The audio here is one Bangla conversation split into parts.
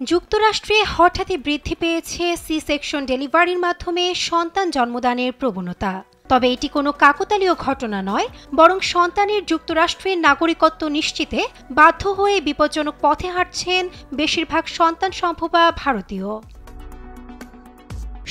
যুক্তরাষ্ট্রে হঠাৎই বৃদ্ধি পেয়েছে সি সেকশন ডেলিভারির মাধ্যমে সন্তান জন্মদানের প্রবণতা। তবে এটি কোনো কাকতালীয় ঘটনা নয়, বরং সন্তানের যুক্তরাষ্ট্রের নাগরিকত্ব নিশ্চিতে বাধ্য হয়ে বিপজ্জনক পথে হাঁটছেন বেশিরভাগ সন্তান সম্ভবা ভারতীয়।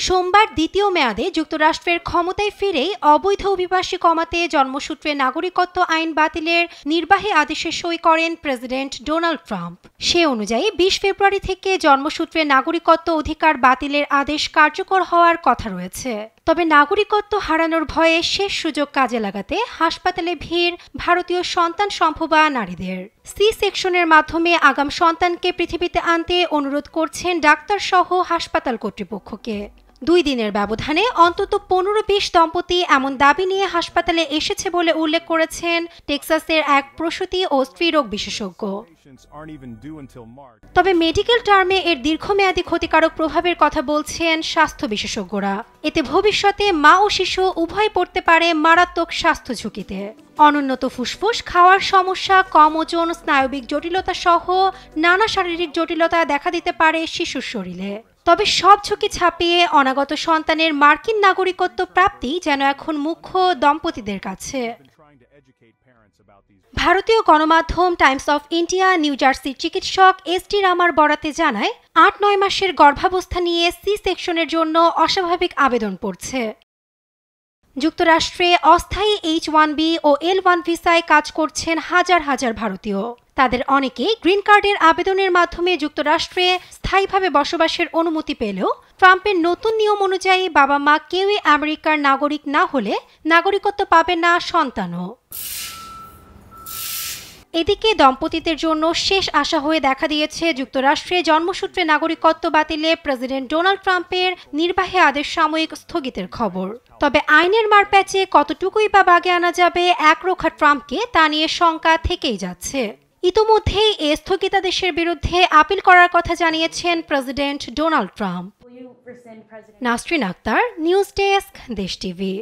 সোমবার দ্বিতীয় মেয়াদে যুক্তরাষ্ট্রের ক্ষমতায় ফিরেই অবৈধ অভিবাসী কমাতে জন্মসূত্রে নাগরিকত্ব আইন বাতিলের নির্বাহী আদেশে সই করেন প্রেসিডেন্ট ডোনাল্ড ট্রাম্প। সে অনুযায়ী ২০ ফেব্রুয়ারি থেকে জন্মসূত্রে নাগরিকত্ব অধিকার বাতিলের আদেশ কার্যকর হওয়ার কথা রয়েছে। তবে নাগরিকত্ব হারানোর ভয়ে শেষ সুযোগ কাজে লাগাতে হাসপাতালে ভিড় ভারতীয় সন্তান সম্ভবা নারীদের। সি সেকশনের মাধ্যমে আগাম সন্তানকে পৃথিবীতে আনতে অনুরোধ করছেন ডাক্তার সহ হাসপাতাল কর্তৃপক্ষকে। ২ দিনের ব্যবধানে অন্তত ১৫-২০ দম্পতি এমন দাবি নিয়ে হাসপাতালে এসেছে বলে উল্লেখ করেছেন টেক্সাসের এক প্রসূতি ও স্ত্রীরোগ বিশেষজ্ঞ। তবে মেডিকেল টার্মে এর দীর্ঘমেয়াদী ক্ষতিকারক প্রভাবের কথা বলছেন স্বাস্থ্য বিশেষজ্ঞরা। এতে ভবিষ্যতে মা ও শিশু উভয় পড়তে পারে মারাত্মক স্বাস্থ্য ঝুঁকিতে। অনুন্নত ফুসফুস, খাওয়ার সমস্যা, কম ওজন, স্নায়বিক জটিলতা সহ নানা শারীরিক জটিলতা দেখা দিতে পারে শিশুর শরীরে। তবে সব ঝুঁকি ছাপিয়ে অনাগত সন্তানের মার্কিন নাগরিকত্ব প্রাপ্তি যেন এখন মুখ্য দম্পতিদের কাছে। ভারতীয় গণমাধ্যম টাইমস অফ ইন্ডিয়া নিউ জার্সির চিকিৎসক এস.টি. রামার বরাতে জানায়, ৮-৯ মাসের গর্ভাবস্থা নিয়ে সি সেকশনের জন্য অস্বাভাবিক আবেদন পড়ছে। যুক্তরাষ্ট্রে অস্থায়ী H-1B ও L-1 ভিসায় কাজ করছেন হাজার হাজার ভারতীয়। তাদের অনেকেই গ্রিন কার্ডের আবেদনের মাধ্যমে যুক্তরাষ্ট্রে স্থায়ীভাবে বসবাসের অনুমতি পেলেও ট্রাম্পের নতুন নিয়ম অনুযায়ী বাবা মা কেউই আমেরিকার নাগরিক না হলে নাগরিকত্ব পাবে না সন্তানও। এদিকে দম্পতিদের জন্য শেষ আশা হয়ে দেখা দিয়েছে যুক্তরাষ্ট্রে জন্মসূত্রে নাগরিকত্ব বাতিলে প্রেসিডেন্ট ডোনাল্ড ট্রাম্পের নির্বাহী আদেশ সাময়িক স্থগিতের খবর। তবে আইনের মারপ্যাচে কতটুকুই বা বাগে আনা যাবে একরোখা ট্রাম্পকে তা নিয়ে শঙ্কা থেকেই যাচ্ছে। ইতোমধ্যেই এ স্থগিতাদেশের বিরুদ্ধে আপিল করার কথা জানিয়েছেন president Donald Trump. Nasrin Akhtar, news desk, Desh TV.